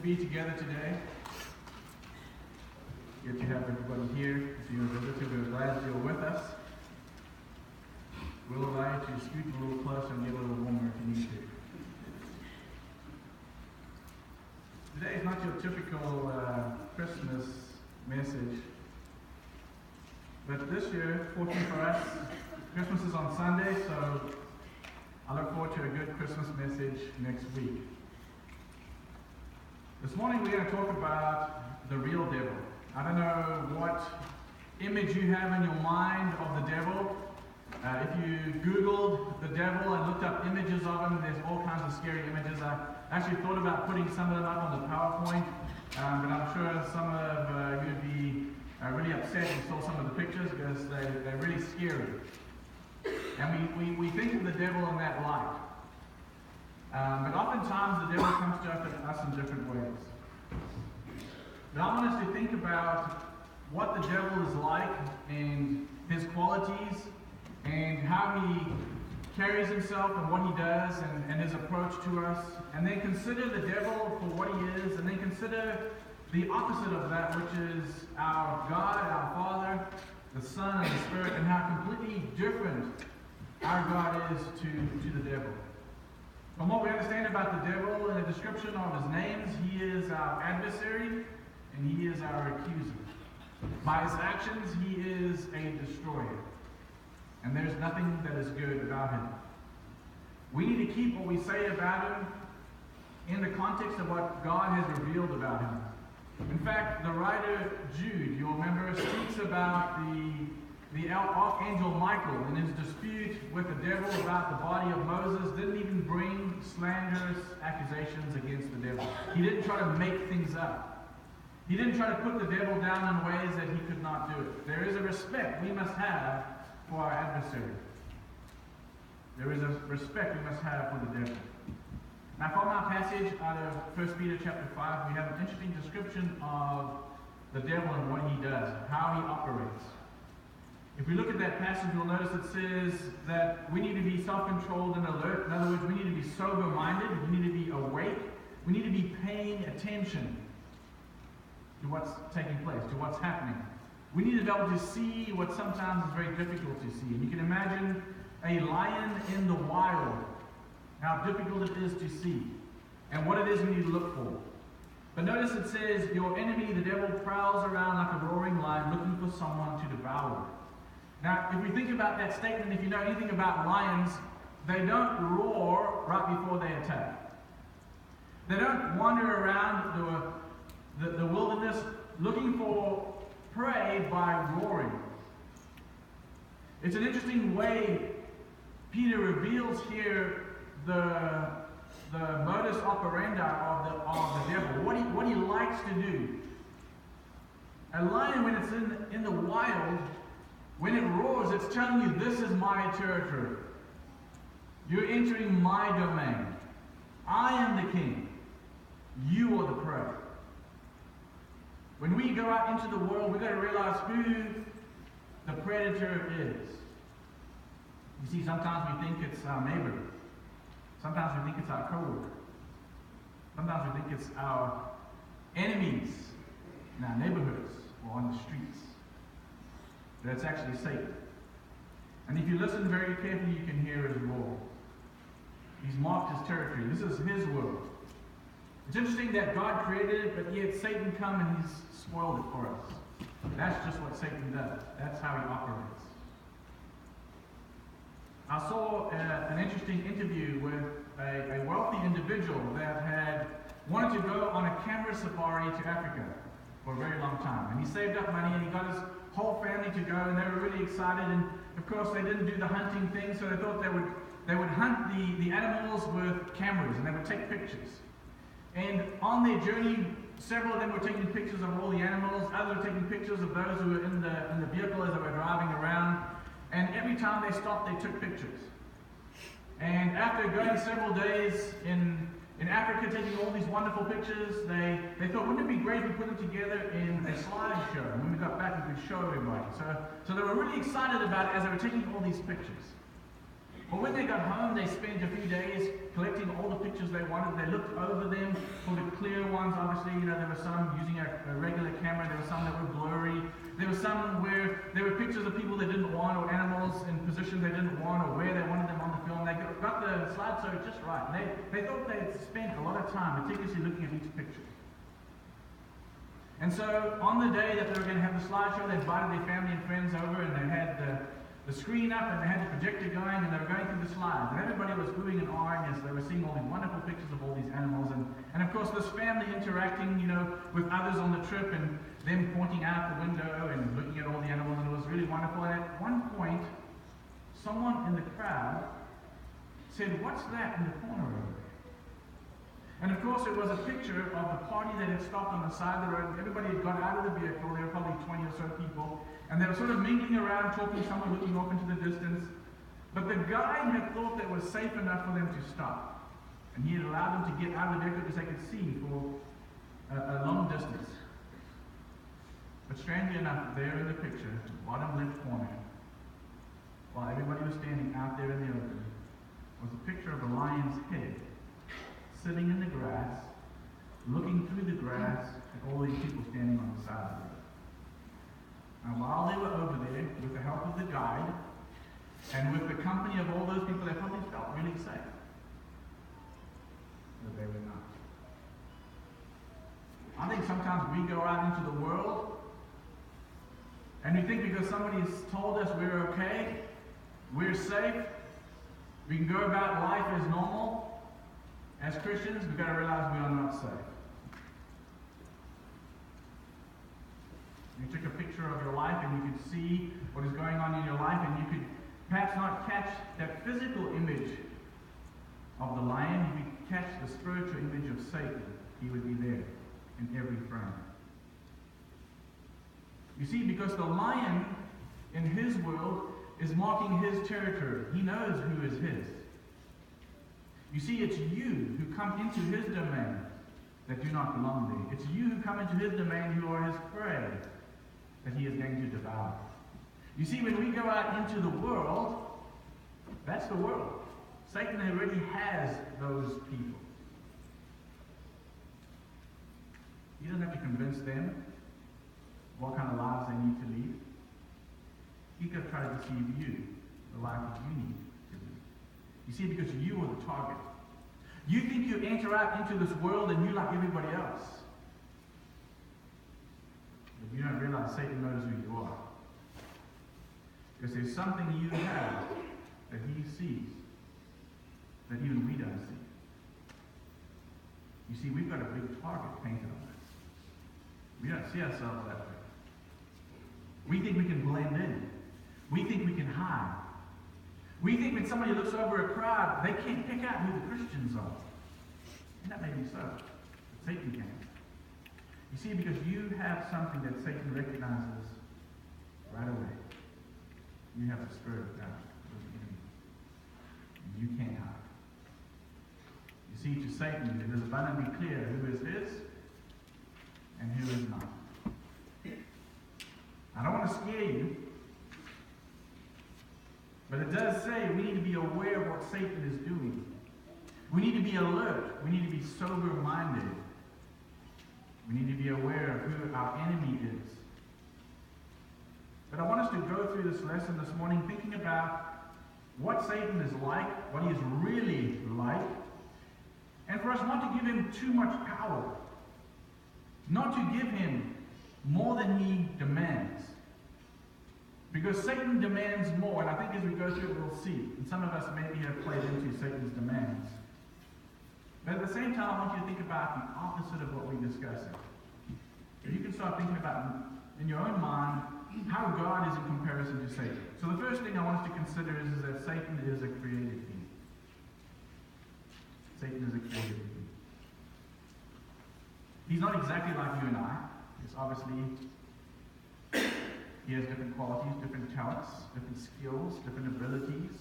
be together today. Good to have everybody here. If you're a visitor, we're glad you're with us. We'll allow you to scoot a little closer and get a little warmer if you need to. Today is not your typical Christmas message, but this year, fortunately for us, Christmas is on Sunday, so I look forward to a good Christmas message next week. This morning we're going to talk about the real devil. I don't know what image you have in your mind of the devil. If you Googled the devil and looked up images of him, there's all kinds of scary images. I actually thought about putting some of them up on the PowerPoint, but I'm sure some of you would be really upset if you saw some of the pictures because they're really scary. And we think of the devil in that light. But oftentimes the devil comes to us in different ways. But I want us to think about what the devil is like and his qualities and how he carries himself and what he does and his approach to us. And then consider the devil for what he is, and then consider the opposite of that, which is our God, our Father, the Son, and the Spirit, and how completely different our God is to the devil. From what we understand about the devil and the description of his names, he is our adversary and he is our accuser. By his actions, he is a destroyer. And there's nothing that is good about him. We need to keep what we say about him in the context of what God has revealed about him. In fact, the writer Jude, you'll remember, speaks about the archangel Michael in his dispute with the devil about the body of Moses, didn't even bring slanderous accusations against the devil. He didn't try to make things up. He didn't try to put the devil down in ways that he could not do it. There is a respect we must have for our adversary. There is a respect we must have for the devil. Now, from our passage out of 1 Peter chapter 5, we have an interesting description of the devil and what he does, how he operates. If we look at that passage, you'll notice it says that we need to be self-controlled and alert. In other words, we need to be sober-minded. We need to be awake. We need to be paying attention to what's taking place, to what's happening. We need to be able to see what sometimes is very difficult to see. And you can imagine a lion in the wild, how difficult it is to see, and what it is we need to look for. But notice it says, your enemy, the devil, prowls around like a roaring lion looking for someone to devour. Now, if we think about that statement, if you know anything about lions, they don't roar right before they attack. They don't wander around the wilderness looking for prey by roaring. It's an interesting way Peter reveals here the modus operandi of the devil, what he likes to do. A lion, when it's in the wild, when it roars, it's telling you, this is my territory. You're entering my domain. I am the king. You are the prey. When we go out into the world, we've got to realize who the predator is. You see, sometimes we think it's our neighbor. Sometimes we think it's our coworker. Sometimes we think it's our enemies in our neighborhoods or on the streets. But it's actually Satan. And if you listen very carefully, you can hear his roar. He's marked his territory. This is his world. It's interesting that God created it, but yet Satan come and he's spoiled it for us. That's just what Satan does. That's how he operates. I saw an interesting interview with a wealthy individual that had wanted to go on a camera safari to Africa for a very long time. And he saved up money and he got his whole family to go, and they were really excited. And of course they didn't do the hunting thing, so they thought they would hunt the animals with cameras and they would take pictures. And on their journey, several of them were taking pictures of all the animals, others were taking pictures of those who were in the vehicle as they were driving around. And every time they stopped, they took pictures. And after going several days in Africa, taking all these wonderful pictures, they thought, wouldn't it be great if we put them together in a slideshow? And when we got back, we could show everybody. So they were really excited about it as they were taking all these pictures. But when they got home, they spent a few days collecting all the pictures they wanted. They looked over them for the clear ones, obviously. There were some using a regular camera. There were some that were blurry. There were some where there were pictures of people they didn't want, or animals in positions they didn't want, or where they wanted them on the film. They got the slideshow just right. They thought they'd spent a lot of time meticulously looking at each picture. And so on the day that they were going to have the slideshow, they invited their family and friends over, and they had the screen up, and they had the projector going, and they were going through the slides. And everybody was oohing and ahhing as they were seeing all these wonderful pictures of all these animals. And of course, this family interacting, with others on the trip, and them pointing out the window and looking at all the animals, and it was really wonderful. And at one point, someone in the crowd said, "What's that in the corner over there?" And of course, it was a picture of the party that had stopped on the side of the road. Everybody had got out of the vehicle. There were probably 20 or so people. And they were sort of mingling around, talking, someone looking off into the distance. But the guide had thought that it was safe enough for them to stop. And he had allowed them to get out of the vehicle because they could see for a long distance. But strangely enough, there in the picture, bottom left corner, while everybody was standing out there in the open, was a picture of a lion's head sitting in the grass, looking through the grass at all these people standing on the side of the road. Now, while they were over there, with the help of the guide, and with the company of all those people, they probably felt really safe. But they were not. I think sometimes we go out into the world, and we think because somebody's told us we're okay, we're safe, we can go about life as normal. As Christians, we've got to realize we are not safe. You took a picture of your life and you could see what is going on in your life, and you could perhaps not catch that physical image of the lion, you could catch the spiritual image of Satan. He would be there in every frame. You see, because the lion in his world is marking his territory. He knows who is his. You see, it's you who come into his domain that do not belong there. It's you who come into his domain who are his prey that he is going to devour. You see, when we go out into the world, that's the world. Satan already has those people. He doesn't have to convince them what kind of lives they need to lead. He could try to deceive you, the life that you need. You see, because you are the target. You think you enter out into this world and you're like everybody else. But you don't realize Satan knows who you are. Because there's something you have that he sees that even we don't see. You see, we've got a big target painted on us. We don't see ourselves that way. We think we can blend in. We think we can hide. We think when somebody looks over a crowd, they can't pick out who the Christians are. And that may be so. But Satan can. You see, because you have something that Satan recognizes right away. You have the Spirit of God. You can't hide. You see, to Satan, it is abundantly clear who is his and who is not. I don't want to scare you, but it does say we need to be aware of what Satan is doing. We need to be alert. We need to be sober-minded. We need to be aware of who our enemy is. But I want us to go through this lesson this morning thinking about what Satan is like, what he is really like, and for us not to give him too much power. Not to give him more than he demands. Because Satan demands more, and I think as we go through it, we'll see. And some of us maybe have played into Satan's demands. But at the same time, I want you to think about the opposite of what we're discussing. So you can start thinking about, in your own mind, how God is in comparison to Satan. So the first thing I want us to consider is that Satan is a created being. Satan is a created being. He's not exactly like you and I. It's obviously, he has different qualities, different talents, different skills, different abilities.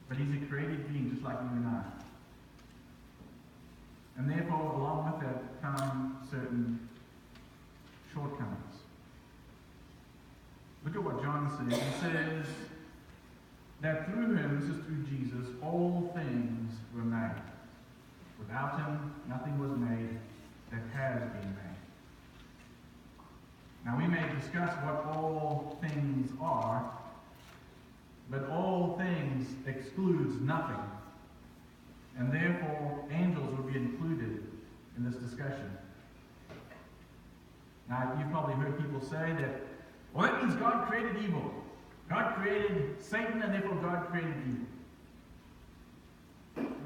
But he's a created being just like you and I. And therefore, along with that come certain shortcomings. Look at what John says. He says that through him, this is through Jesus, all things were made. Without him, nothing was made that has been made. Now we may discuss what all things are, but all things excludes nothing. And therefore, angels would be included in this discussion. Now, you've probably heard people say that, well, that means God created evil. God created Satan, and therefore God created evil.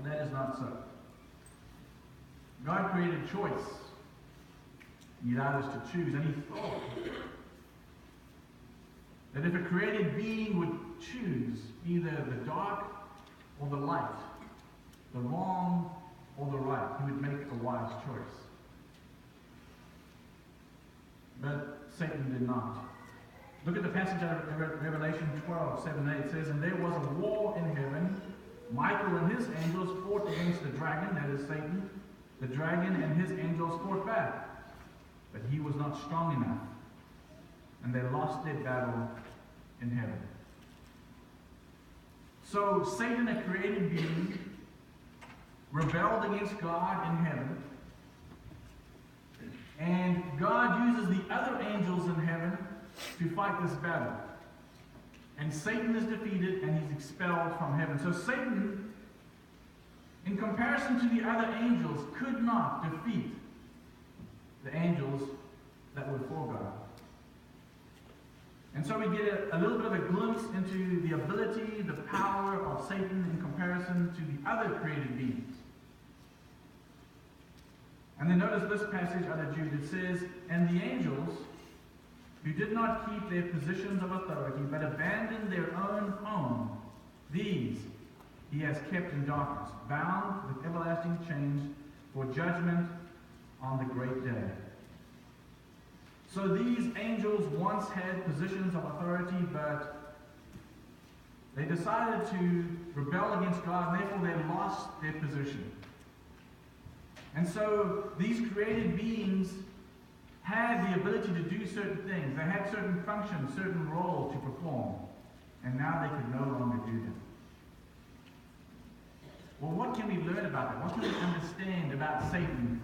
That is not so. God created choice. He allowed us to choose, and he thought that if a created being would choose either the dark or the light, the wrong or the right, he would make a wise choice. But Satan did not. Look at the passage out of Revelation 12, 7, 8. It says, "And there was a war in heaven. Michael and his angels fought against the dragon," that is Satan. "The dragon and his angels fought back. But he was not strong enough. And they lost their battle in heaven." So Satan, a created being, rebelled against God in heaven. And God uses the other angels in heaven to fight this battle. And Satan is defeated and he's expelled from heaven. So Satan, in comparison to the other angels, could not defeat the angels that were for God. And so we get a little bit of a glimpse into the ability, the power of Satan in comparison to the other created beings. And then notice this passage out of Jude. It says, "And the angels, who did not keep their positions of authority, but abandoned their own home, these he has kept in darkness, bound with everlasting chains for judgment on the great day." So these angels once had positions of authority, but they decided to rebel against God, and therefore they lost their position. And so these created beings had the ability to do certain things. They had certain functions, certain roles to perform. And now they could no longer do them. Well, what can we learn about that? What can we understand about Satan?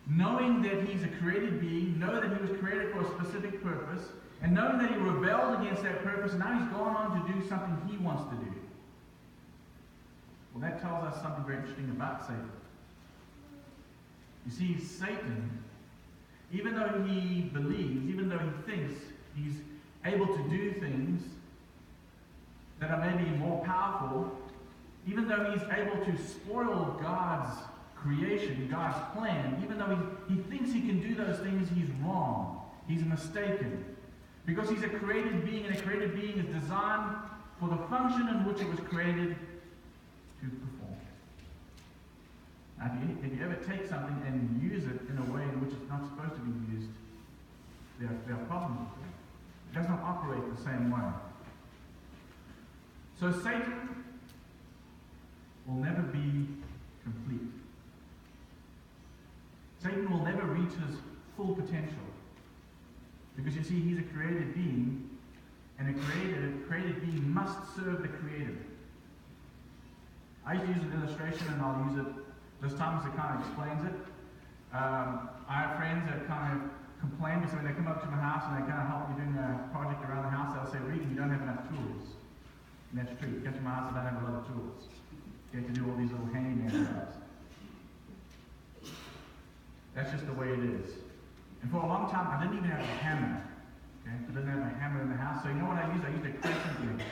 Knowing that he's a created being, knowing that he was created for a specific purpose, and knowing that he rebelled against that purpose, and now he's gone on to do something he wants to do. Well, that tells us something very interesting about Satan. You see, Satan, even though he believes, even though he thinks he's able to do things that are maybe more powerful, even though he's able to spoil God's creation, God's plan, even though he thinks he can do those things, he's wrong. He's mistaken. Because he's a created being, and a created being is designed for the function in which it was created to perform. Now, if you ever take something and use it in a way in which it's not supposed to be used, there are problems with it. It does not operate the same way. So Satan will never be complete. Satan will never reach his full potential. Because you see, he's a created being, and a created being must serve the Creator. I used to use an illustration, and I'll use it this time as it kind of explains it. I have friends that kind of complain because when they come up to my house and they kind of help me doing a project around the house, they'll say, "Regan, you don't have enough tools." And that's true. You get to my house, I don't have a lot of tools. You have to do all these little handyman jobs. That's just the way it is. And for a long time, I didn't even have a hammer. Okay? I didn't have a hammer in the house. So you know what I used? I used a crescent wrench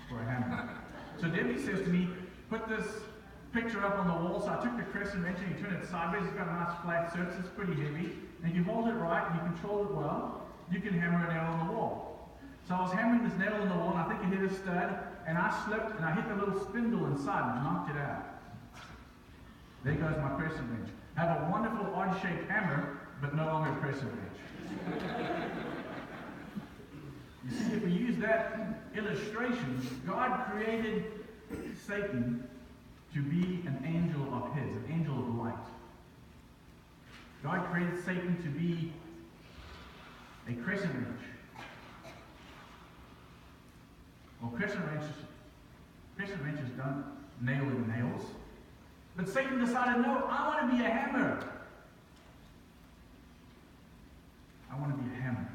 for a hammer. So Debbie says to me, "Put this picture up on the wall." So I took the crescent wrench and you turn it sideways. It's got a nice flat surface. It's pretty heavy. And if you hold it right and you control it well, you can hammer a nail on the wall. So I was hammering this nail on the wall, and I think it hit a stud, and I slipped and I hit the little spindle inside and knocked it out. There goes my crescent wrench. I have a wonderful odd-shaped hammer, but no longer a crescent wrench. You see, if we use that illustration, God created Satan to be an angel of his, an angel of light. God created Satan to be a crescent wrench. Well, crescent wrenches don't nail in nails, But Satan decided, no, I want to be a hammer. I want to be a hammer.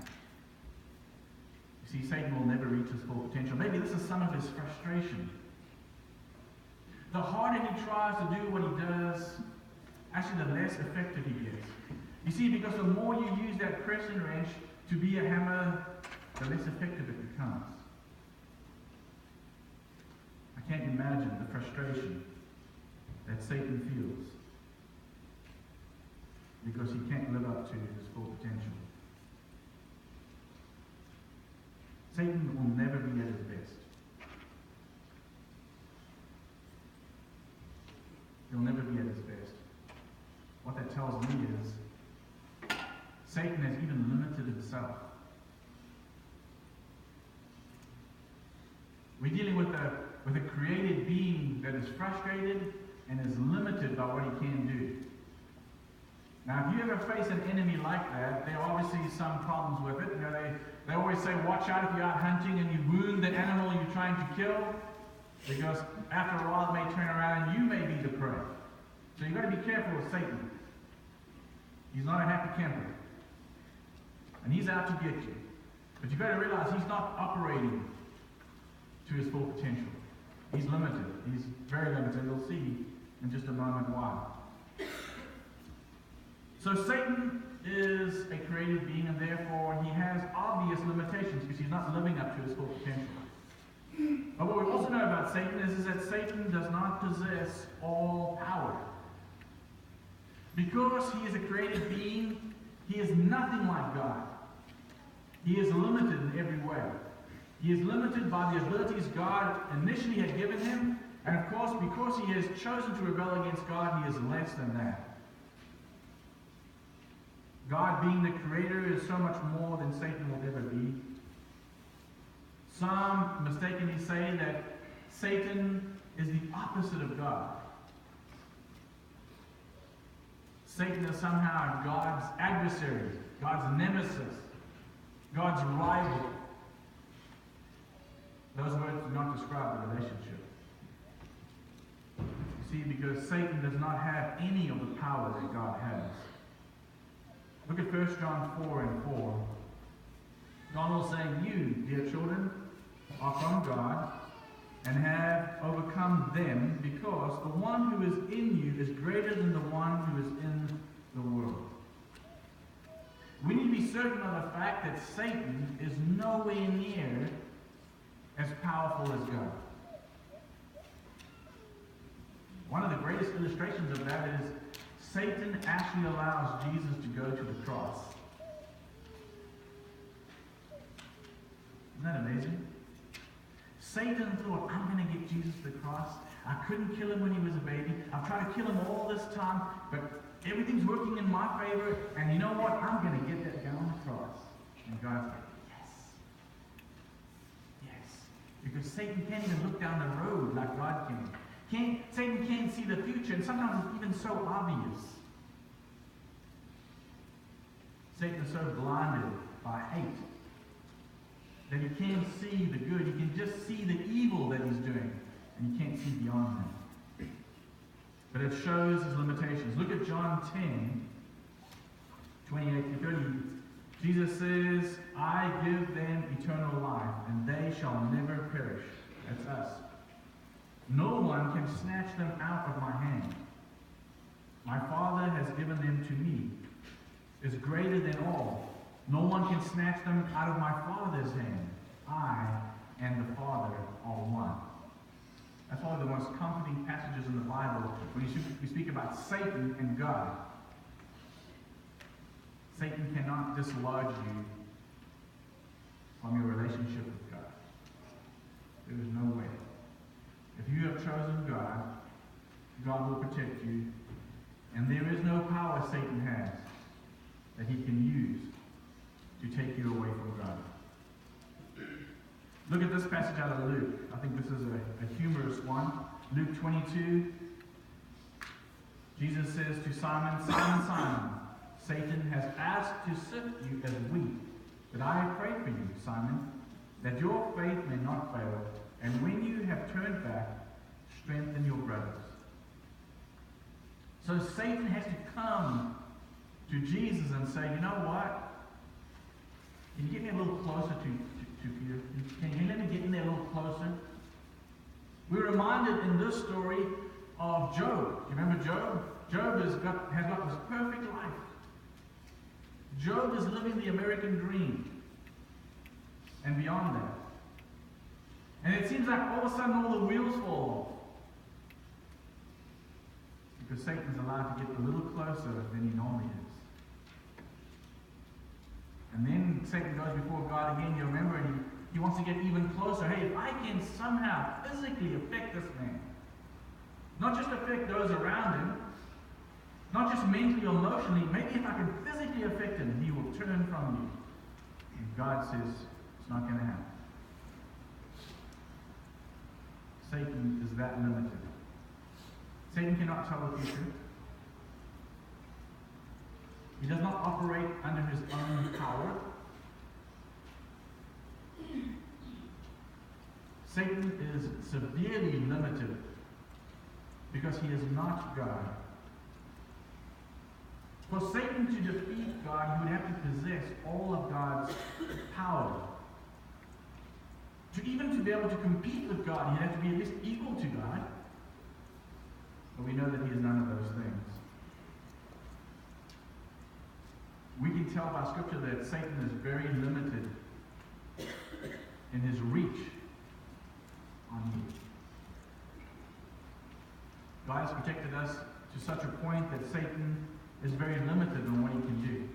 You see, Satan will never reach his full potential. Maybe this is some of his frustration. The harder he tries to do what he does, actually the less effective he gets. You see, because the more you use that crescent wrench to be a hammer, the less effective it becomes. I can't imagine the frustration that Satan feels because he can't live up to his full potential. Satan will never be at his best. He'll never be at his best. What that tells me is Satan has even limited himself. We're dealing with a created being that is frustrated and is limited by what he can do. Now, if you ever face an enemy like that, there are obviously some problems with it. You know, they always say, watch out if you're out hunting and you wound the animal you're trying to kill, because after a while it may turn around and you may be the prey. So you've got to be careful with Satan. He's not a happy camper. And he's out to get you. But you've got to realize he's not operating to his full potential. He's limited. He's very limited. We'll see in just a moment why. So Satan is a created being, and therefore he has obvious limitations because he's not living up to his full potential. But what we also know about Satan is that Satan does not possess all power. Because he is a created being, he is nothing like God. He is limited in every way. He is limited by the abilities God initially had given him, and of course, because he has chosen to rebel against God, he is less than that. God, being the creator, is so much more than Satan will ever be. Some mistakenly say that Satan is the opposite of God. Satan is somehow God's adversary, God's nemesis, God's rival. Those words do not describe the relationship. You see, because Satan does not have any of the power that God has. Look at 1 John 4 and 4. John was saying, you, dear children, are from God and have overcome them, because the one who is in you is greater than the one who is in the world. We need to be certain of the fact that Satan is nowhere near as powerful as God. One of the greatest illustrations of that is Satan actually allows Jesus to go to the cross. Isn't that amazing? Satan thought, I'm going to get Jesus to the cross. I couldn't kill him when he was a baby. I've tried to kill him all this time, but everything's working in my favor, and you know what? I'm going to get that guy on the cross. And God's like, yes. Yes. Because Satan can't even look down the road like God can. Satan can't see the future, and sometimes it's even so obvious. Satan is so blinded by hate that he can't see the good. He can just see the evil that he's doing, and he can't see beyond that. But it shows his limitations. Look at John 10, 28 to 30. Jesus says, I give them eternal life, and they shall never perish. That's us. No one can snatch them out of my hand. My Father has given them to me. Is greater than all. No one can snatch them out of my Father's hand. I and the Father are one. That's one of the most comforting passages in the Bible when we speak about Satan and God. Satan cannot dislodge you from your relationship with God. There is no way. If you have chosen God, God will protect you, and there is no power Satan has that he can use to take you away from God. Look at this passage out of Luke. I think this is a humorous one. Luke 22. Jesus says to Simon, Simon, Simon, Satan has asked to sift you as wheat, but I have prayed for you, Simon, that your faith may not fail, and when you have turned back, strengthen your brothers. So Satan has to come to Jesus and say, you know what? Can you get me a little closer to Peter? Can you let me get in there a little closer? We're reminded in this story of Job. Do you remember Job? Job has got this perfect life. Job is living the American dream and beyond that. And it seems like all of a sudden all the wheels fall off. Because Satan's allowed to get a little closer than he normally is. And then Satan goes before God again, you remember, and he wants to get even closer. Hey, if I can somehow physically affect this man, not just affect those around him, not just mentally or emotionally, maybe if I can physically affect him, he will turn from you. And God says, it's not going to happen. Satan is that limited. Satan cannot tell the future. He does not operate under his own power. Satan is severely limited because he is not God. For Satan to defeat God, he would have to possess all of God's power. To be able to compete with God, he'd have to be at least equal to God. But we know that he is none of those things. We can tell by Scripture that Satan is very limited in his reach on you. God has protected us to such a point that Satan is very limited in what he can do.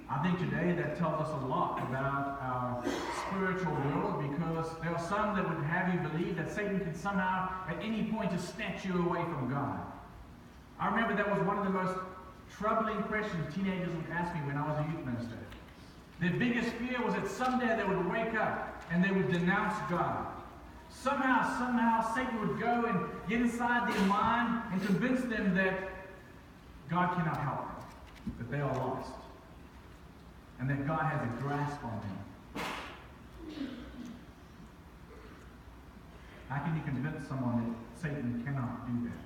I think today that tells us a lot about our spiritual world, because there are some that would have you believe that Satan can somehow at any point just snatch you away from God. I remember that was one of the most troubling questions teenagers would ask me when I was a youth minister. Their biggest fear was that someday they would wake up and they would denounce God. Somehow Satan would go and get inside their mind and convince them that God cannot help them, that they are lost, and that God has a grasp on them. How can you convince someone that Satan cannot do that?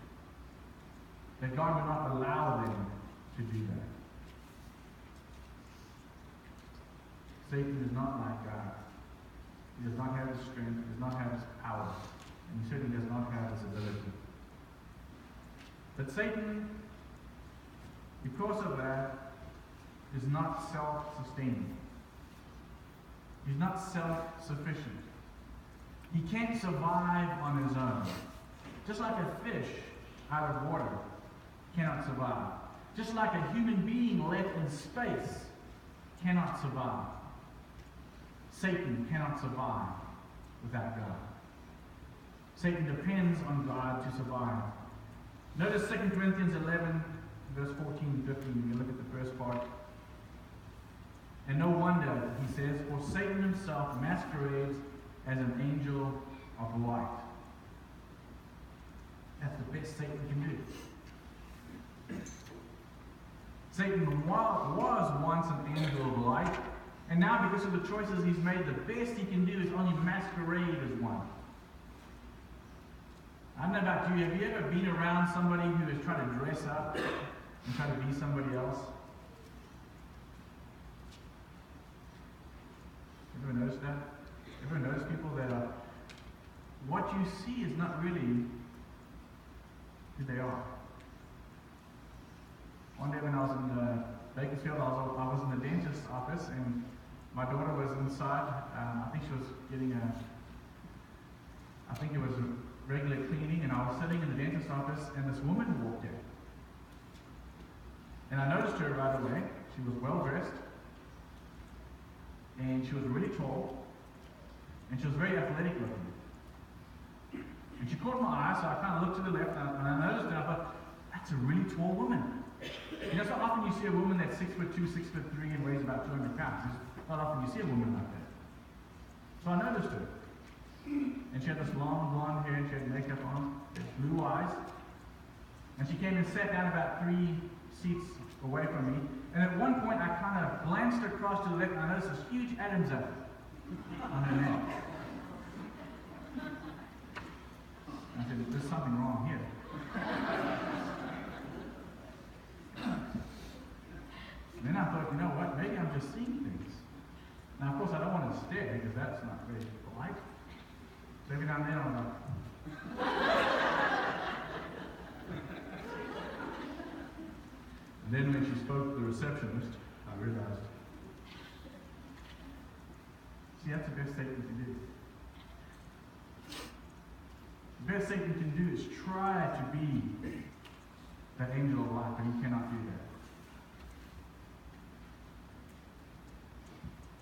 That God will not allow them to do that? Satan is not like God. He does not have his strength, he does not have his power, and he certainly does not have his ability. But Satan, because of that, is not self-sustaining. He's not self-sufficient. He can't survive on his own. Just like a fish out of water cannot survive. Just like a human being left in space cannot survive. Satan cannot survive without God. Satan depends on God to survive. Notice 2 Corinthians 11, verse 14 and 15. You look at the first part. And no wonder, he says, for Satan himself masquerades as an angel of light. That's the best Satan can do. Satan was once an angel of light, and now because of the choices he's made, the best he can do is only masquerade as one. I don't know about you, have you ever been around somebody who is trying to dress up and try to be somebody else? Ever noticed that? Ever noticed people that are, what you see is not really who they are? One day when I was in Bakersfield, I was in the dentist's office, and my daughter was inside. I think she was getting it was a regular cleaning, and I was sitting in the dentist's office, and this woman walked in. And I noticed her right away. She was well dressed, and she was really tall, and she was very athletic looking. And she caught my eye, so I kind of looked to the left, and I noticed her, and I thought, that's a really tall woman. You know, so often you see a woman that's 6'2", 6'3", and weighs about 200 pounds. It's not often you see a woman like that. So I noticed her. And she had this long blonde hair, and she had makeup on, blue eyes. And she came and sat down about 3 seats away from me. And at one point, I kind of glanced across to the left, and I noticed this huge Adam's apple on her neck. I said, there's something wrong here. thought, you know what, maybe I'm just seeing things. Now, of course, I don't want to stare because that's not very polite. So every now and then I'm like, and then when she spoke to the receptionist, I realized, see, that's the best Satan can do. The best Satan can do is try to be that angel of light, but he cannot do that.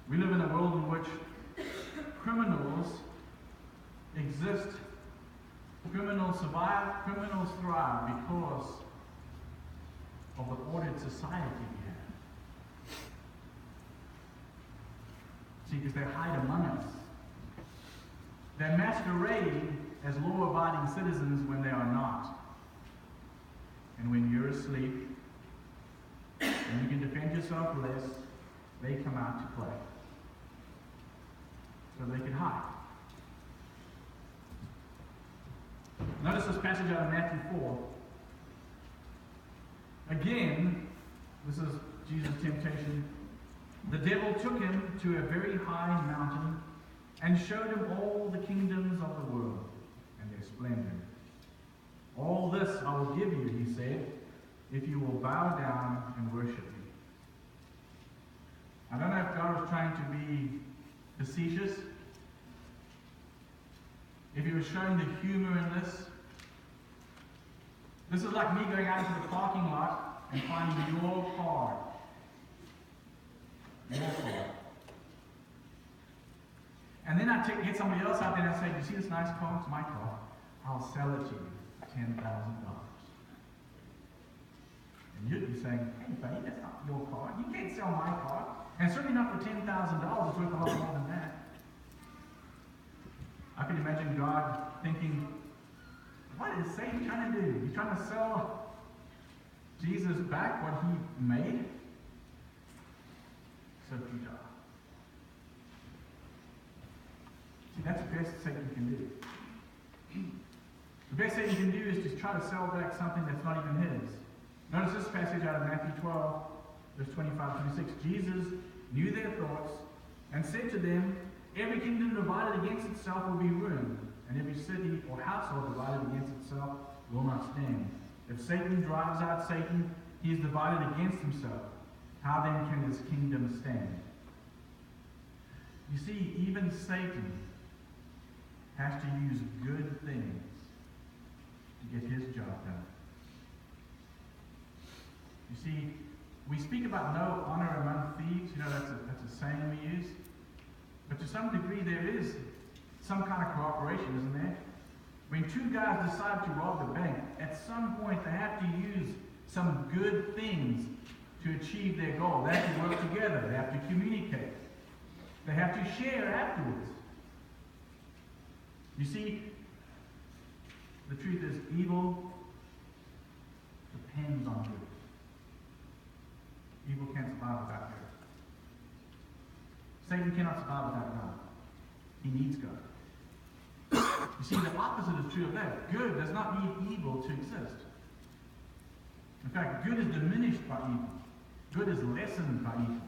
We live in a world in which criminals exist, criminals survive, criminals thrive because of the ordered society we have. See, because they hide among us. They masquerade as law-abiding citizens when they are not. And when you're asleep, and you can defend yourself less, they come out to play. So they can hide. Notice this passage out of Matthew 4. Again, this is Jesus' temptation. The devil took him to a very high mountain and showed him all the kingdoms of the world and their splendor. All this I will give you, he said, if you will bow down and worship me. I don't know if God was trying to be facetious, if he was showing the humor in this. This is like me going out into the parking lot and finding your car. Your car. And then I get somebody else out there and I say, do you see this nice car? It's my car. I'll sell it to you for $10,000. And you'd be saying, hey buddy, that's not your car. You can't sell my car. And certainly not for $10,000. It's worth a lot more than that. I can imagine God thinking, what is Satan trying to do? He's trying to sell Jesus back what he made? So futile. See, that's the best Satan can do. The best Satan can do is just try to sell back something that's not even his. Notice this passage out of Matthew 12, verse 25-26. Jesus knew their thoughts and said to them, every kingdom divided against itself will be ruined, and every city or household divided against itself will not stand. If Satan drives out Satan, he is divided against himself. How then can his kingdom stand? You see, even Satan has to use good things to get his job done. You see, we speak about no honor among thieves. You know, that's a saying we use. But to some degree, there is some kind of cooperation, isn't there? When two guys decide to rob the bank, at some point they have to use some good things to achieve their goal. They have to work together. They have to communicate. They have to share afterwards. You see, the truth is evil depends on good. Evil can't survive without good. Satan cannot survive without God. He needs God. You see, the opposite is true of that. Good does not need evil to exist. In fact, good is diminished by evil. Good is lessened by evil.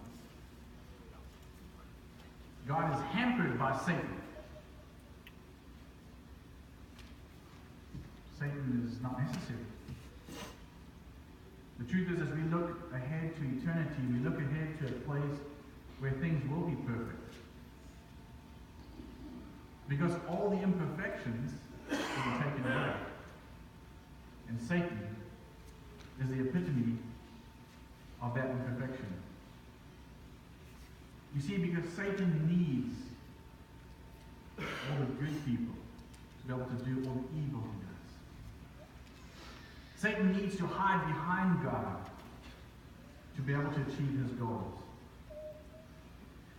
God is hampered by Satan. Satan is not necessary. The truth is, as we look ahead to eternity, we look ahead to a place where things will be perfect. Because all the imperfections will be taken away. And Satan is the epitome of that imperfection. You see, because Satan needs all the good people to be able to do all the evil he does. Satan needs to hide behind God to be able to achieve his goals.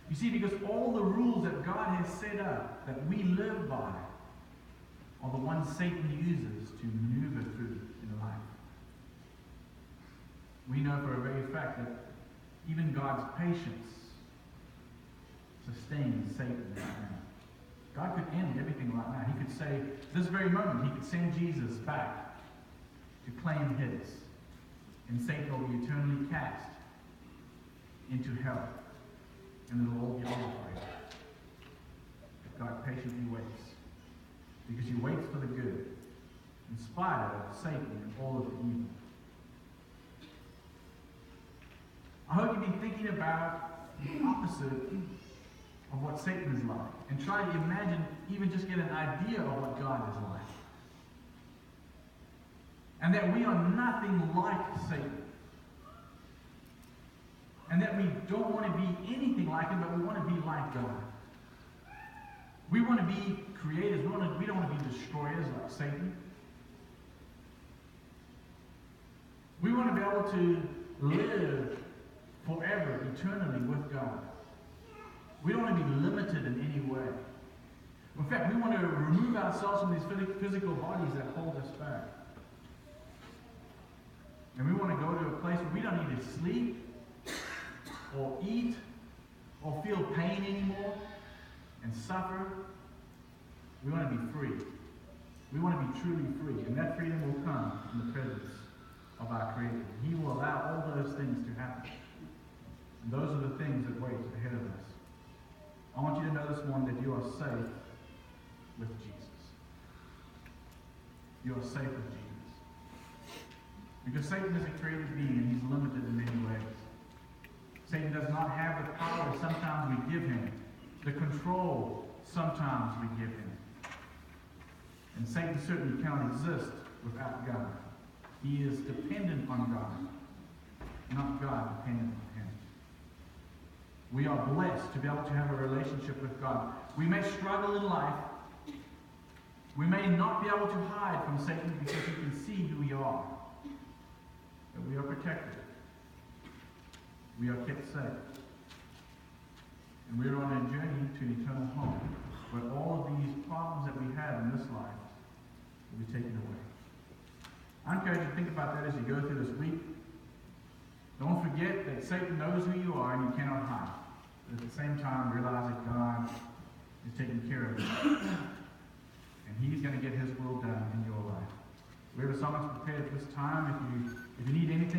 You see, because all the rules that God has set up that we live by are the ones Satan uses to maneuver through in life. We know for a very fact that even God's patience sustains Satan right now. God could end everything right now. He could say, this very moment, he could send Jesus back to claim his. And Satan will be eternally cast into hell. And it'll all be over for you. But God patiently waits. Because he waits for the good, in spite of Satan and all of the evil. I hope you've been thinking about the opposite of what Satan is like, and try to imagine, even just get an idea of what God is like. And that we are nothing like Satan. And that we don't want to be anything like him, but we want to be like God. We want to be creators. We don't want to be destroyers like Satan. We want to be able to live forever, eternally with God. We don't want to be limited in any way. In fact, we want to remove ourselves from these physical bodies that hold us back. And we want to go to a place where we don't need to sleep or eat or feel pain anymore and suffer. We want to be free. We want to be truly free. And that freedom will come in the presence of our Creator. He will allow all those things to happen. And those are the things that wait ahead of us. I want you to know this morning that you are safe with Jesus. You are safe with Jesus. Because Satan is a created being and he's limited in many ways. Satan does not have the power sometimes we give him, the control sometimes we give him. And Satan certainly cannot exist without God. He is dependent on God, not God dependent on him. We are blessed to be able to have a relationship with God. We may struggle in life. We may not be able to hide from Satan because he can see who we are. But we are protected. We are kept safe. And we are on a journey to an eternal home where all of these problems that we have in this life will be taken away. I encourage you to think about that as you go through this week. Don't forget that Satan knows who you are and you cannot hide. But at the same time, realize that God is taking care of you. And he's going to get his will done in your life. We have a song prepared at this time. If you need anything,